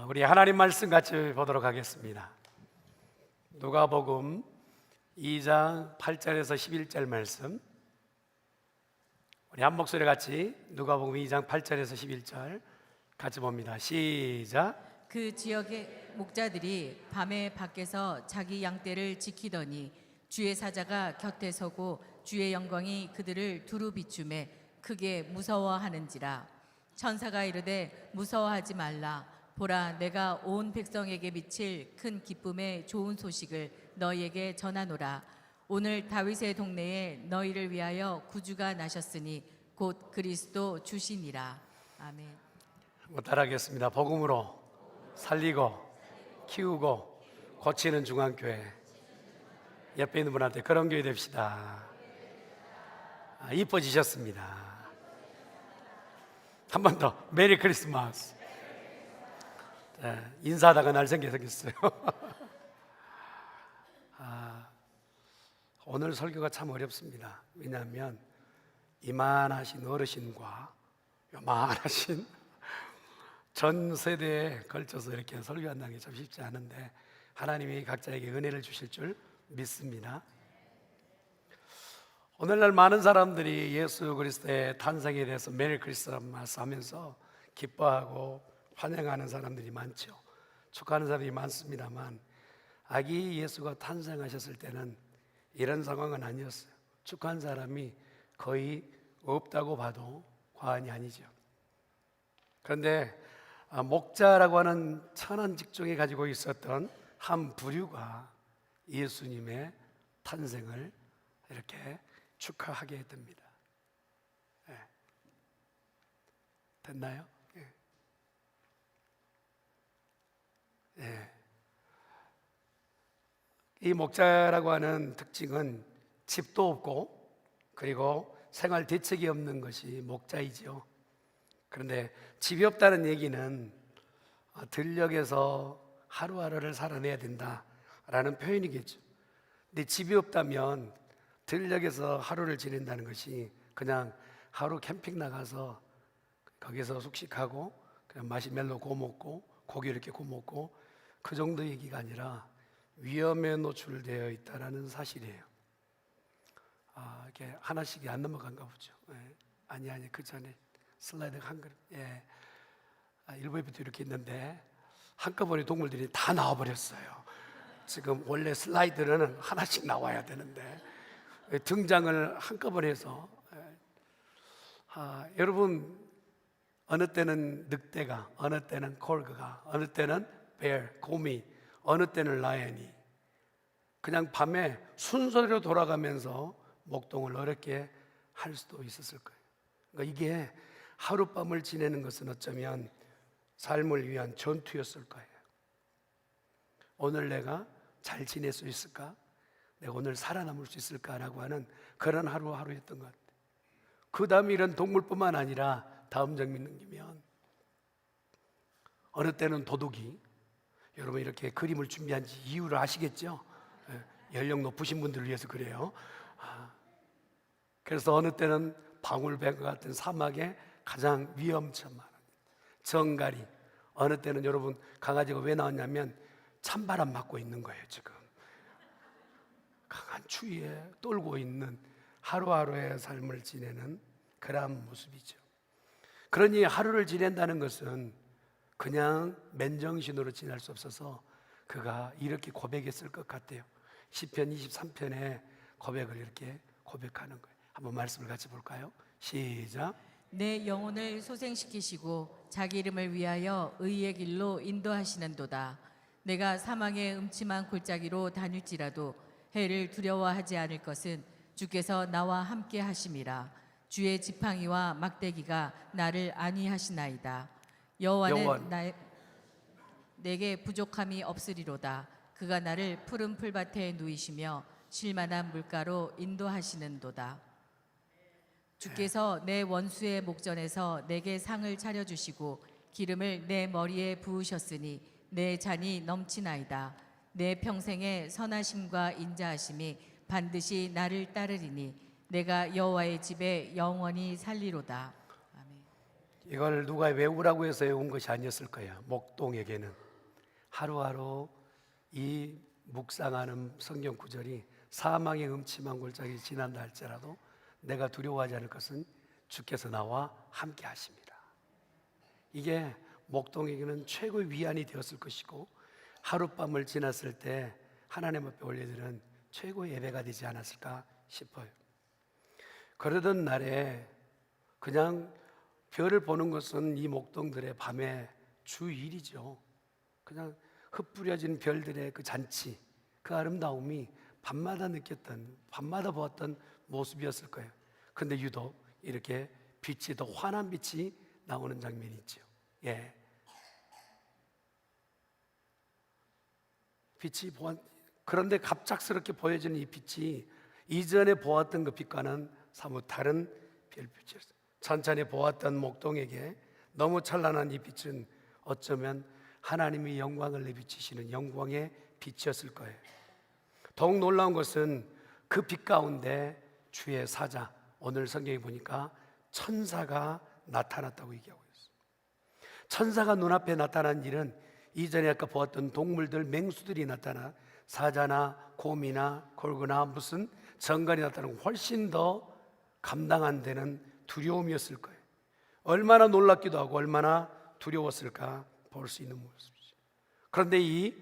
우리 하나님 말씀 같이 보도록 하겠습니다. 누가복음 2장 8절에서 11절 말씀, 우리 한 목소리 같이 누가복음 2장 8절에서 11절 같이 봅니다. 시작. 그 지역의 목자들이 밤에 밖에서 자기 양떼를 지키더니 주의 사자가 곁에 서고 주의 영광이 그들을 두루 비추매 크게 무서워하는지라. 천사가 이르되 무서워하지 말라. 보라, 내가 온 백성에게 미칠 큰 기쁨의 좋은 소식을 너희에게 전하노라. 오늘 다윗의 동네에 너희를 위하여 구주가 나셨으니 곧 그리스도 주시니라. 아멘. 따라하겠습니다. 복음으로 살리고 키우고 고치는 중앙교회. 옆에 있는 분한테 그런 교회 됩시다. 이뻐지셨습니다. 한 번 더 메리 크리스마스. 인사하다가 날생겨 생겼어요. 오늘 설교가 참 어렵습니다. 왜냐하면 이만하신 어르신과 요만하신 전 세대에 걸쳐서 이렇게 설교한다는 게 참 쉽지 않은데 하나님이 각자에게 은혜를 주실 줄 믿습니다. 오늘날 많은 사람들이 예수 그리스도의 탄생에 대해서 메리 크리스마스 하면서 기뻐하고 환영하는 사람들이 많죠. 축하하는 사람이 많습니다만 아기 예수가 탄생하셨을 때는 이런 상황은 아니었어요. 축하한 사람이 거의 없다고 봐도 과언이 아니죠. 그런데 목자라고 하는 천한 직종에 가지고 있었던 한 부류가 예수님의 탄생을 이렇게 축하하게 됩니다. 됐나요? 이 목자라고 하는 특징은 집도 없고 그리고 생활 대책이 없는 것이 목자이죠. 그런데 집이 없다는 얘기는 들녘에서 하루하루를 살아내야 된다라는 표현이겠죠. 근데 집이 없다면 들녘에서 하루를 지낸다는 것이 그냥 하루 캠핑 나가서 거기서 숙식하고 그냥 마시멜로 구워 먹고 고기 이렇게 구워 먹고 그 정도 얘기가 아니라 위험에 노출되어 있다라는 사실이에요. 이렇게 하나씩이 안 넘어간가 보죠. 아니 그 전에 슬라이드가 한 그릇. 일부에부터 이렇게 있는데 한꺼번에 동물들이 다 나와버렸어요. 지금 원래 슬라이드는 하나씩 나와야 되는데 등장을 한꺼번에 해서 여러분 어느 때는 늑대가, 어느 때는 콜그가, 어느 때는 베어, 곰이, 어느 때는 라이언이 그냥 밤에 순서대로 돌아가면서 목동을 어렵게 할 수도 있었을 거예요. 그러니까 이게 하룻밤을 지내는 것은 어쩌면 삶을 위한 전투였을 거예요. 오늘 내가 잘 지낼 수 있을까? 내가 오늘 살아남을 수 있을까라고 하는 그런 하루하루였던 것 같아요. 그 다음에 이런 동물뿐만 아니라 다음 장면 넘기면 어느 때는 도둑이, 여러분 이렇게 그림을 준비한 지 이유를 아시겠죠? 연령 높으신 분들을 위해서 그래요. 그래서 어느 때는 방울배과 같은 사막의 가장 위험천만 정갈이, 어느 때는 여러분 강아지가 왜 나왔냐면 찬바람 맞고 있는 거예요. 지금 강한 추위에 떨고 있는 하루하루의 삶을 지내는 그러한 모습이죠. 그러니 하루를 지낸다는 것은 그냥 맨정신으로 지낼 수 없어서 그가 이렇게 고백했을 것 같아요. 시편 23편에 고백을 이렇게 고백하는 거예요. 한번 말씀을 같이 볼까요? 시작. 내 영혼을 소생시키시고 자기 이름을 위하여 의의 길로 인도하시는도다. 내가 사망의 음침한 골짜기로 다닐지라도 해를 두려워하지 않을 것은 주께서 나와 함께 하심이라. 주의 지팡이와 막대기가 나를 안위하시나이다. 여호와는 내게 부족함이 없으리로다. 그가 나를 푸른 풀밭에 누이시며 쉴만한 물가로 인도하시는도다. 주께서 내 원수의 목전에서 내게 상을 차려주시고 기름을 내 머리에 부으셨으니 내 잔이 넘치나이다. 내 평생의 선하심과 인자하심이 반드시 나를 따르리니 내가 여호와의 집에 영원히 살리로다. 아멘. 이걸 누가 외우라고 해서 외운 것이 아니었을 거예요. 목동에게는 하루하루 이 묵상하는 성경 구절이 사망의 음침한 골짜기 지난다 할지라도 내가 두려워하지 않을 것은 주께서 나와 함께 하십니다. 이게 목동에게는 최고의 위안이 되었을 것이고 하룻밤을 지났을 때 하나님 앞에 올려드리는 최고의 예배가 되지 않았을까 싶어요. 그러던 날에 그냥 별을 보는 것은 이 목동들의 밤의 주일이죠. 그냥 흩뿌려진 별들의 그 잔치, 그 아름다움이 밤마다 느꼈던, 밤마다 보았던 모습이었을 거예요. 근데 유독 이렇게 빛이 더 환한 빛이 나오는 장면이 있죠. 예. 빛이 그런데 갑작스럽게 보여지는 이 빛이 이전에 보았던 그 빛과는 사뭇 다른 별빛이었어요. 천천히 보았던 목동에게 너무 찬란한 이 빛은 어쩌면 하나님이 영광을 내비치시는 영광의 빛이었을 거예요. 더욱 놀라운 것은 그 빛 가운데 주의 사자, 오늘 성경에 보니까 천사가 나타났다고 얘기하고 있어요. 천사가 눈앞에 나타난 일은 이전에 아까 보았던 동물들, 맹수들이 나타나 사자나 곰이나 골고나 무슨 정갈이 나타나고 훨씬 더 감당 안 되는 두려움이었을 거예요. 얼마나 놀랍기도 하고 얼마나 두려웠을까 볼 수 있는 모습이죠. 그런데 이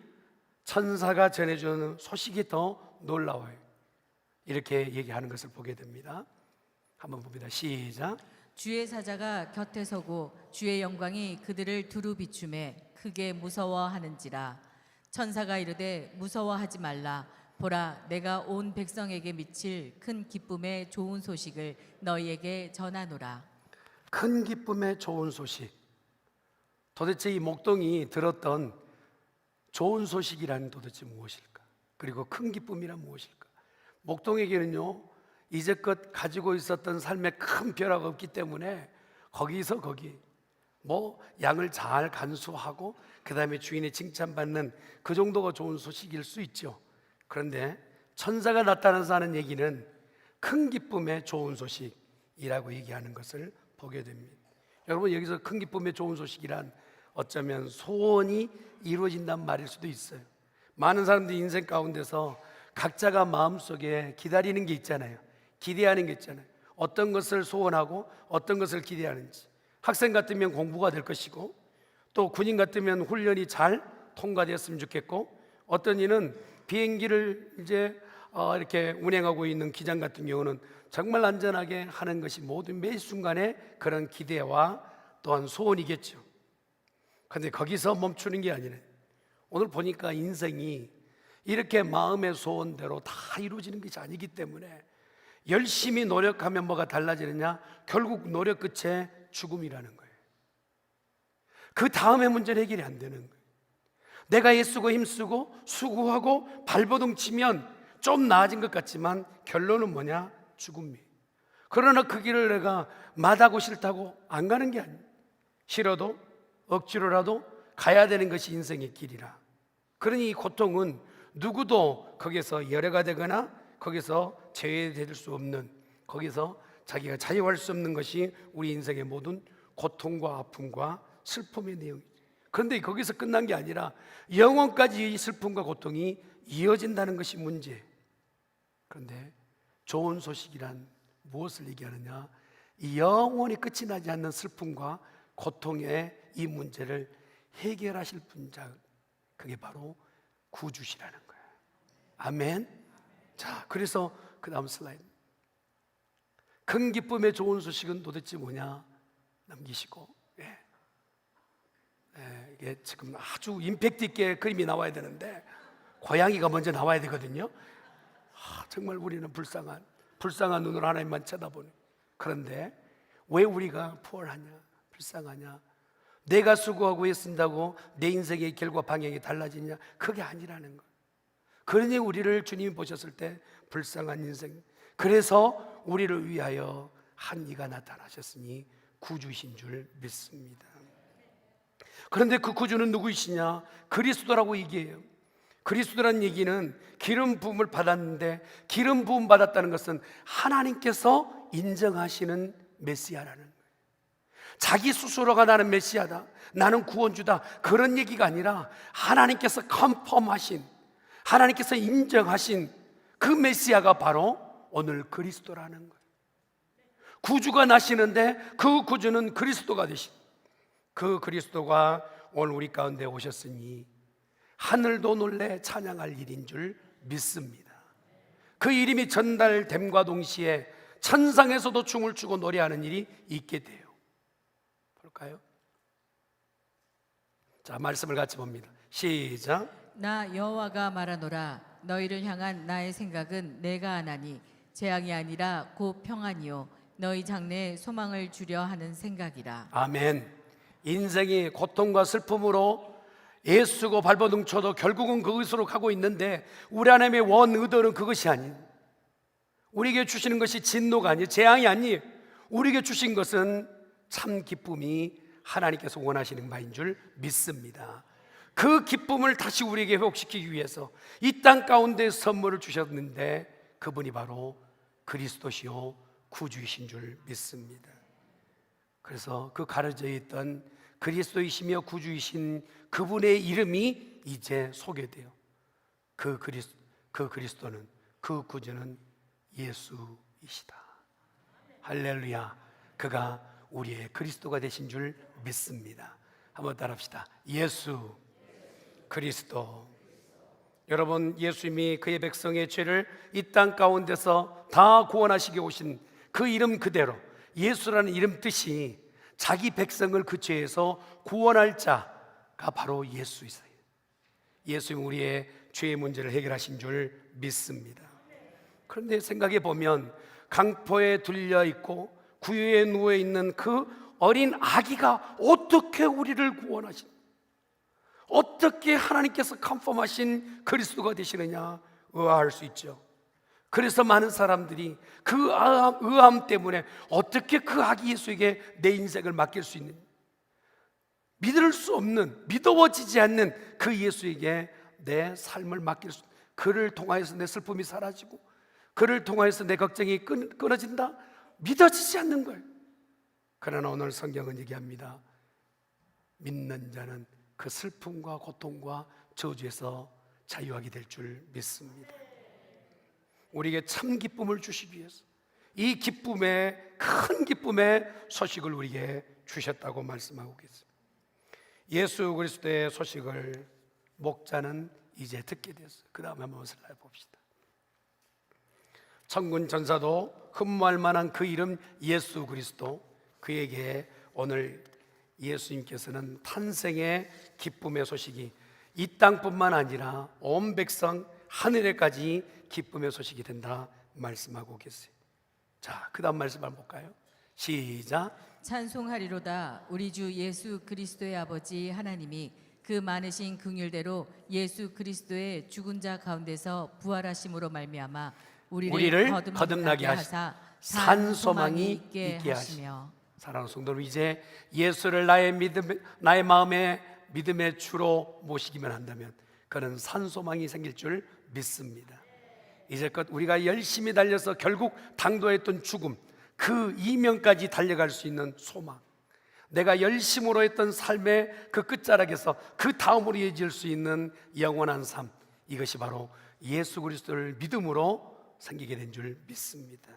천사가 전해주는 소식이 더 놀라워요. 이렇게 얘기하는 것을 보게 됩니다. 한번 봅니다. 시작. 주의 사자가 곁에 서고 주의 영광이 그들을 두루 비추매 크게 무서워하는지라. 천사가 이르되 무서워하지 말라. 보라, 내가 온 백성에게 미칠 큰 기쁨의 좋은 소식을 너희에게 전하노라. 큰 기쁨의 좋은 소식. 도대체 이 목동이 들었던 좋은 소식이란 도대체 무엇일까? 그리고 큰 기쁨이란 무엇일까? 목동에게는요, 이제껏 가지고 있었던 삶에 큰 변화가 없기 때문에 거기서 거기 양을 잘 간수하고 그 다음에 주인의 칭찬받는 그 정도가 좋은 소식일 수 있죠. 그런데 천사가 나타나서 하는 얘기는 큰 기쁨의 좋은 소식이라고 얘기하는 것을 보게 됩니다. 여러분, 여기서 큰 기쁨의 좋은 소식이란 어쩌면 소원이 이루어진다는 말일 수도 있어요. 많은 사람들이 인생 가운데서 각자가 마음속에 기다리는 게 있잖아요. 기대하는 게 있잖아요. 어떤 것을 소원하고 어떤 것을 기대하는지. 학생 같으면 공부가 될 것이고, 또 군인 같으면 훈련이 잘 통과되었으면 좋겠고, 어떤 이는 비행기를 이제 이렇게 운행하고 있는 기장 같은 경우는 정말 안전하게 하는 것이 모든 매 순간에 그런 기대와 또한 소원이겠죠. 그런데 거기서 멈추는 게 아니네. 오늘 보니까 인생이 이렇게 마음의 소원대로 다 이루어지는 것이 아니기 때문에 열심히 노력하면 뭐가 달라지느냐? 결국 노력 끝에 죽음이라는 거예요. 그 다음에 문제는 해결이 안 되는 거예요. 내가 애쓰고 힘쓰고 수고하고 발버둥 치면 좀 나아진 것 같지만 결론은 뭐냐? 죽음이에요. 그러나 그 길을 내가 마다고 싫다고 안 가는 게 아니에요. 싫어도 억지로라도 가야 되는 것이 인생의 길이라. 그러니 이 고통은 누구도 거기서 열애가 되거나 거기서 제외될 수 없는, 거기서 자기가 자유할 수 없는 것이 우리 인생의 모든 고통과 아픔과 슬픔의 내용이죠. 그런데 거기서 끝난 게 아니라 영원까지 이 슬픔과 고통이 이어진다는 것이 문제예요. 그런데 좋은 소식이란 무엇을 얘기하느냐? 이 영원히 끝이 나지 않는 슬픔과 고통의 이 문제를 해결하실 분자, 그게 바로 구주시라는 거예요. 아멘. 자, 그래서 그 다음 슬라이드. 큰 기쁨의 좋은 소식은 도대체 뭐냐? 남기시고, 이게 지금 아주 임팩트 있게 그림이 나와야 되는데 고양이가 먼저 나와야 되거든요. 정말 우리는 불쌍한 눈으로 하나님만 쳐다보는. 그런데 왜 우리가 포얼하냐, 불쌍하냐? 내가 수고하고 애쓴다고 내 인생의 결과 방향이 달라지냐? 그게 아니라는 거예요. 그러니 우리를 주님이 보셨을 때 불쌍한 인생, 그래서 우리를 위하여 한 이가 나타나셨으니 구주신 줄 믿습니다. 그런데 그 구주는 누구이시냐? 그리스도라고 얘기해요. 그리스도라는 얘기는 기름 부음을 받았는데, 기름 부음 받았다는 것은 하나님께서 인정하시는 메시아라는 거예요. 자기 스스로가 나는 메시아다, 나는 구원주다, 그런 얘기가 아니라 하나님께서 컨펌하신, 하나님께서 인정하신 그 메시아가 바로 오늘 그리스도라는 거예요. 구주가 나시는데 그 구주는 그리스도가 되신 그 그리스도가 오늘 우리 가운데 오셨으니 하늘도 놀래 찬양할 일인 줄 믿습니다. 그 이름이 전달됨과 동시에 천상에서도 춤을 추고 노래하는 일이 있게 돼요. 볼까요? 자, 말씀을 같이 봅니다. 시작. 나 여호와가 말하노라. 너희를 향한 나의 생각은 내가 아나니 재앙이 아니라 곧 평안이요 너희 장래에 소망을 주려 하는 생각이라. 아멘. 인생이 고통과 슬픔으로 애쓰고 발버둥 쳐도 결국은 그것으로 가고 있는데 우리 하나님의 원 의도는 그것이 아닌, 우리에게 주시는 것이 진노가 아니에요, 재앙이 아니에요. 우리에게 주신 것은 참 기쁨이 하나님께서 원하시는 바인 줄 믿습니다. 그 기쁨을 다시 우리에게 회복시키기 위해서 이 땅 가운데 선물을 주셨는데 그분이 바로 그리스도시요 구주이신 줄 믿습니다. 그래서 그 가려져 있던 그리스도이시며 구주이신 그분의 이름이 이제 소개돼요. 그 그리스도는, 그 구주는 예수이시다. 할렐루야. 그가 우리의 그리스도가 되신 줄 믿습니다. 한번 따라합시다. 예수 그리스도. 여러분, 예수님이 그의 백성의 죄를 이 땅 가운데서 다 구원하시게 오신 그 이름 그대로, 예수라는 이름 뜻이 자기 백성을 그 죄에서 구원할 자가 바로 예수이세요. 예수님 우리의 죄의 문제를 해결하신 줄 믿습니다. 그런데 생각해 보면 강포에 둘려 있고 구유에 누워 있는 그 어린 아기가 어떻게 우리를 구원하신, 어떻게 하나님께서 컨펌하신 그리스도가 되시느냐 의아할 수 있죠. 그래서 많은 사람들이 그 의아함 때문에 어떻게 그 아기 예수에게 내 인생을 맡길 수 있는, 믿을 수 없는, 믿어지지 않는 그 예수에게 내 삶을 맡길 수, 그를 통하여서 내 슬픔이 사라지고 그를 통하여서 내 걱정이 끊어진다, 믿어지지 않는 걸. 그러나 오늘 성경은 얘기합니다. 믿는 자는 그 슬픔과 고통과 저주에서 자유하게 될 줄 믿습니다. 우리에게 참 기쁨을 주시기 위해서 이 기쁨의, 큰 기쁨의 소식을 우리에게 주셨다고 말씀하고 계십니다. 예수 그리스도의 소식을 목자는 이제 듣게 되었어요. 그 다음에 한번 살펴봅시다. 천군 전사도 흠모할 만한 그 이름 예수 그리스도, 그에게 오늘 예수님께서는 탄생의 기쁨의 소식이 이 땅뿐만 아니라 온 백성 하늘에까지 기쁨의 소식이 된다 말씀하고 계세요. 자, 그 다음 말씀 한번 볼까요? 시작. 찬송하리로다. 우리 주 예수 그리스도의 아버지 하나님이 그 많으신 긍휼대로 예수 그리스도의 죽은 자 가운데서 부활하심으로 말미암아 우리를 거듭나게 하사 산 소망이 있게 하시며. 사랑하는 성도들, 이제 예수를 나의 마음의 믿음의 주로 모시기만 한다면 그는 산 소망이 생길 줄 믿습니다. 이제껏 우리가 열심히 달려서 결국 당도했던 죽음, 그 이면까지 달려갈 수 있는 소망, 내가 열심으로 했던 삶의 그 끝자락에서 그 다음으로 이어질 수 있는 영원한 삶, 이것이 바로 예수 그리스도를 믿음으로 생기게 된 줄 믿습니다.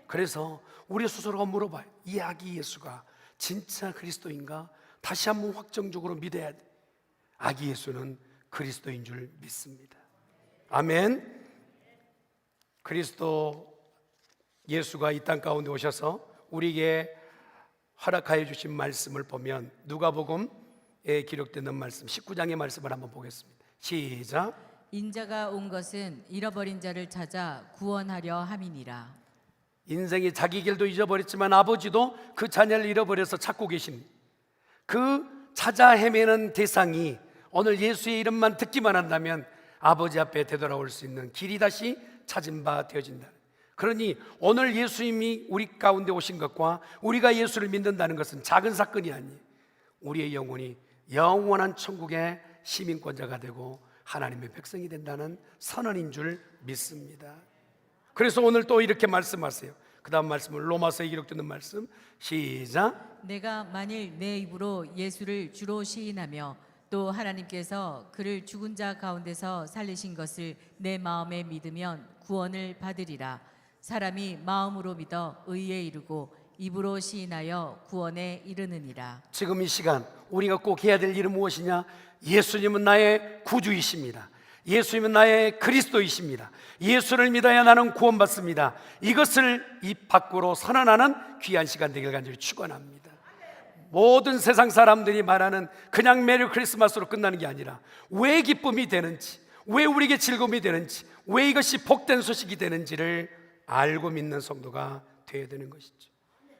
그래서 우리 스스로가 물어봐요. 이 아기 예수가 진짜 그리스도인가? 다시 한번 확정적으로 믿어야 돼. 아기 예수는 그리스도인 줄 믿습니다. 아멘. 그리스도 예수가 이 땅 가운데 오셔서 우리에게 허락하여 주신 말씀을 보면 누가복음에 기록되는 말씀 19장의 말씀을 한번 보겠습니다. 시작. 인자가 온 것은 잃어버린 자를 찾아 구원하려 함이니라. 인생이 자기 길도 잊어버렸지만 아버지도 그 자녀를 잃어버려서 찾고 계신 그 찾아 헤매는 대상이 오늘 예수의 이름만 듣기만 한다면 아버지 앞에 되돌아올 수 있는 길이 다시 찾은 바 되어진다. 그러니 오늘 예수님이 우리 가운데 오신 것과 우리가 예수를 믿는다는 것은 작은 사건이 아니에요. 우리의 영혼이 영원한 천국의 시민권자가 되고 하나님의 백성이 된다는 선언인 줄 믿습니다. 그래서 오늘 또 이렇게 말씀하세요. 그 다음 말씀은 로마서에 기록되는 말씀 시작. 내가 만일 내 입으로 예수를 주로 시인하며 또 하나님께서 그를 죽은 자 가운데서 살리신 것을 내 마음에 믿으면 구원을 받으리라. 사람이 마음으로 믿어 의에 이르고 입으로 시인하여 구원에 이르느니라. 지금 이 시간 우리가 꼭 해야 될 일은 무엇이냐? 예수님은 나의 구주이십니다. 예수님은 나의 그리스도이십니다. 예수를 믿어야 나는 구원받습니다. 이것을 입 밖으로 선언하는 귀한 시간 되길 간절히 축원합니다. 모든 세상 사람들이 말하는 그냥 메리 크리스마스로 끝나는 게 아니라 왜 기쁨이 되는지, 왜 우리에게 즐거움이 되는지, 왜 이것이 복된 소식이 되는지를 알고 믿는 성도가 되어야 되는 것이죠.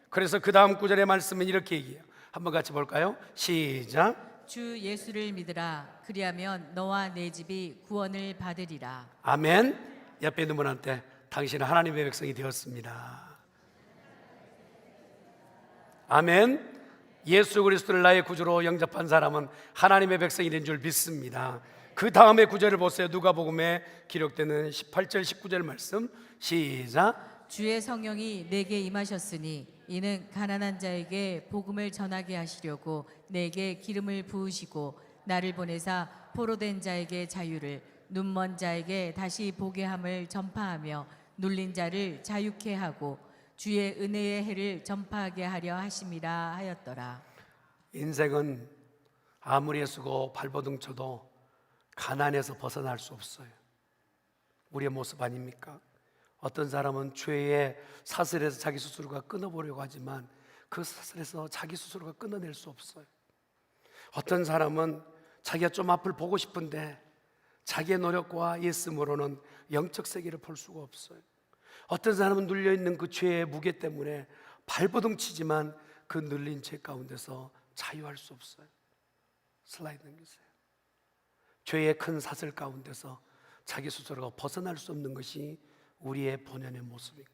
그래서 그 다음 구절의 말씀은 이렇게 얘기해요. 한번 같이 볼까요? 시작. 주 예수를 믿으라. 그리하면 너와 내 집이 구원을 받으리라. 아멘. 옆에 있는 분한테 당신은 하나님의 백성이 되었습니다. 아멘. 예수 그리스도를 나의 구주로 영접한 사람은 하나님의 백성이 된 줄 믿습니다. 그 다음에 구절을 보세요. 누가복음에 기록되는 18절 19절 말씀 시작. 주의 성령이 내게 임하셨으니 이는 가난한 자에게 복음을 전하게 하시려고 내게 기름을 부으시고 나를 보내사 포로된 자에게 자유를, 눈먼 자에게 다시 보게 함을 전파하며 눌린 자를 자유케 하고 주의 은혜의 해를 전파하게 하려 하심이라 하였더라. 인생은 아무리 애쓰고 발버둥 쳐도 가난에서 벗어날 수 없어요. 우리의 모습 아닙니까? 어떤 사람은 죄의 사슬에서 자기 스스로가 끊어보려고 하지만 그 사슬에서 자기 스스로가 끊어낼 수 없어요. 어떤 사람은 자기가 좀 앞을 보고 싶은데 자기의 노력과 애씀으로는 영적 세계를 볼 수가 없어요. 어떤 사람은 눌려있는 그 죄의 무게 때문에 발버둥 치지만 그 눌린 죄 가운데서 자유할 수 없어요. 슬라이드 넘기세요. 죄의 큰 사슬 가운데서 자기 스스로가 벗어날 수 없는 것이 우리의 본연의 모습입니다.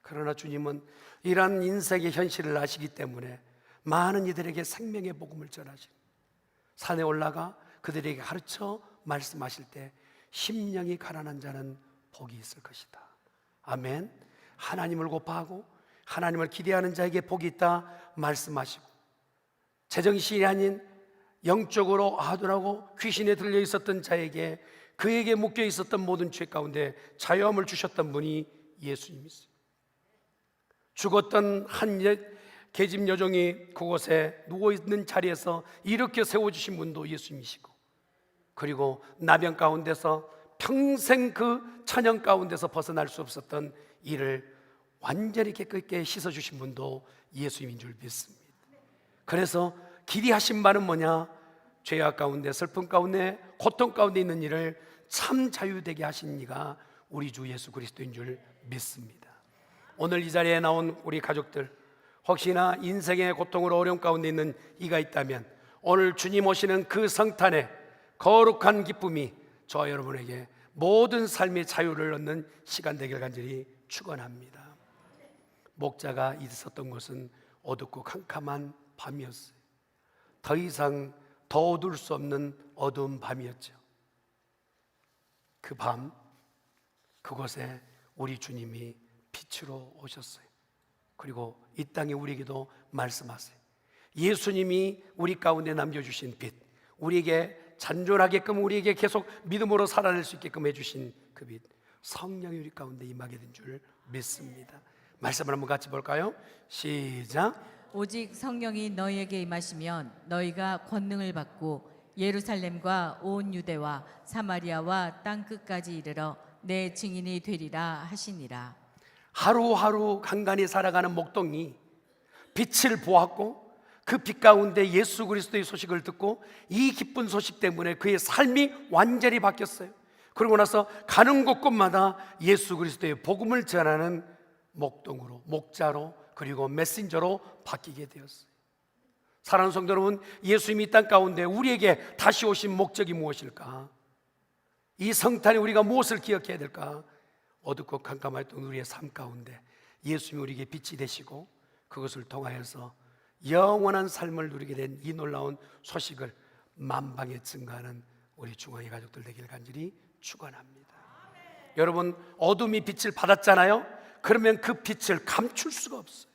그러나 주님은 이러한 인생의 현실을 아시기 때문에 많은 이들에게 생명의 복음을 전하십니다. 산에 올라가 그들에게 가르쳐 말씀하실 때 심령이 가난한 자는 복이 있을 것이다. 아멘. 하나님을 고파하고 하나님을 기대하는 자에게 복이 있다 말씀하시고, 제정신이 아닌 영적으로 아둔하고 귀신에 들려 있었던 자에게, 그에게 묶여 있었던 모든 죄 가운데 자유함을 주셨던 분이 예수님이세요. 죽었던 한 계집 여종이 그곳에 누워있는 자리에서 일으켜 세워주신 분도 예수님이시고, 그리고 나병 가운데서 평생 그 천형 가운데서 벗어날 수 없었던 이를 완전히 깨끗게 씻어주신 분도 예수님인 줄 믿습니다. 그래서 길이 하신 바는 뭐냐? 죄악 가운데, 슬픔 가운데, 고통 가운데 있는 이를 참 자유되게 하신 이가 우리 주 예수 그리스도인 줄 믿습니다. 오늘 이 자리에 나온 우리 가족들, 혹시나 인생의 고통으로 어려움 가운데 있는 이가 있다면 오늘 주님 오시는 그 성탄의 거룩한 기쁨이 저와 여러분에게 모든 삶의 자유를 얻는 시간 되길 간절히 축원합니다. 목자가 있었던 곳은 어둡고 캄캄한 밤이었어요. 더 이상 더 어두울 수 없는 어두운 밤이었죠. 그 밤, 그곳에 우리 주님이 빛으로 오셨어요. 그리고 이 땅에 우리에게도 말씀하세요. 예수님이 우리 가운데 남겨주신 빛, 우리에게 잔존하게끔, 우리에게 계속 믿음으로 살아낼 수 있게끔 해주신 그 빛, 성령이 우리 가운데 임하게 된 줄 믿습니다. 말씀을 한번 같이 볼까요? 시작. 오직 성령이 너희에게 임하시면 너희가 권능을 받고 예루살렘과 온 유대와 사마리아와 땅 끝까지 이르러 내 증인이 되리라 하시니라. 하루하루 간간히 살아가는 목동이 빛을 보았고 그 빛 가운데 예수 그리스도의 소식을 듣고 이 기쁜 소식 때문에 그의 삶이 완전히 바뀌었어요. 그러고 나서 가는 곳곳마다 예수 그리스도의 복음을 전하는 목동으로, 목자로, 그리고 메신저로 바뀌게 되었어요. 사랑하는 성도 여러분, 예수님이 이 땅 가운데 우리에게 다시 오신 목적이 무엇일까? 이 성탄에 우리가 무엇을 기억해야 될까? 어둡고 캄캄했던 우리의 삶 가운데 예수님이 우리에게 빛이 되시고 그것을 통하여서 영원한 삶을 누리게 된 이 놀라운 소식을 만방에 증거하는 우리 중앙의 가족들 되길 간절히 축원합니다. 여러분, 어둠이 빛을 받았잖아요. 그러면 그 빛을 감출 수가 없어요.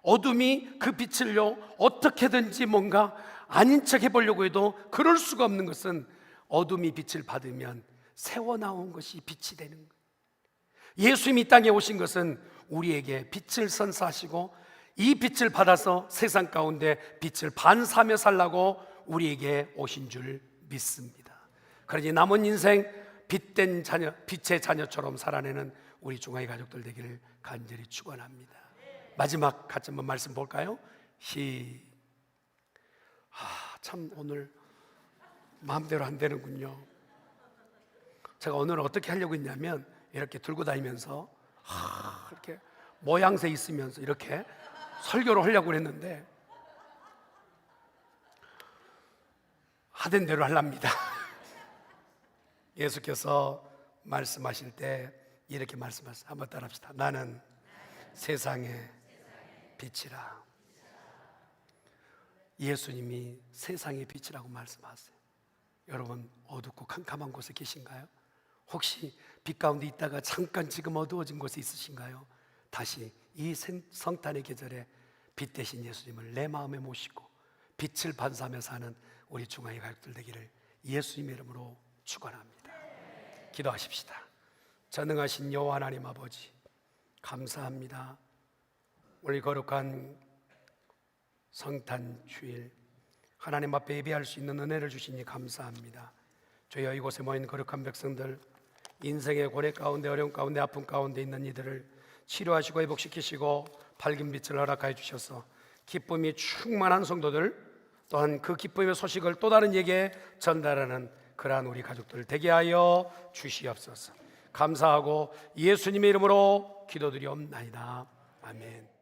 어둠이 그 빛을요 어떻게든지 뭔가 아닌 척 해보려고 해도 그럴 수가 없는 것은 어둠이 빛을 받으면 새어나온 것이 빛이 되는 거예요. 예수님이 이 땅에 오신 것은 우리에게 빛을 선사하시고 이 빛을 받아서 세상 가운데 빛을 반사하며 살라고 우리에게 오신 줄 믿습니다. 그러니 남은 인생 빛된 자녀, 빛의 자녀처럼 살아내는 우리 중화의 가족들 되기를 간절히 축원합니다. 마지막 같이 한번 말씀 볼까요? 참 오늘 마음대로 안 되는군요. 제가 오늘 어떻게 하려고 했냐면 이렇게 들고 다니면서 이렇게 모양새 있으면서 이렇게 설교를 하려고 했는데 하던 대로 하랍니다. 예수께서 말씀하실 때 이렇게 말씀하세요. 한번 따라합시다. 나는 세상의 빛이라. 예수님이 세상의 빛이라고 말씀하세요. 여러분 어둡고 캄캄한 곳에 계신가요? 혹시 빛 가운데 있다가 잠깐 지금 어두워진 곳에 있으신가요? 다시 이 성탄의 계절에 빛 대신 예수님을 내 마음에 모시고 빛을 반사하며 사는 우리 중화의 가족들 되기를 예수님의 이름으로 축원합니다. 기도하십시다. 전능하신 여호와 하나님 아버지, 감사합니다. 우리 거룩한 성탄 주일 하나님 앞에 예배할 수 있는 은혜를 주시니 감사합니다. 주여 이곳에 모인 거룩한 백성들, 인생의 고뇌 가운데, 어려움 가운데, 아픔 가운데 있는 이들을 치료하시고 회복시키시고 밝은 빛을 허락하여 주셔서 기쁨이 충만한 성도들, 또한 그 기쁨의 소식을 또 다른 이에게 전달하는 그러한 우리 가족들 되게 하여 주시옵소서. 감사하고 예수님의 이름으로 기도드리옵나이다. 아멘.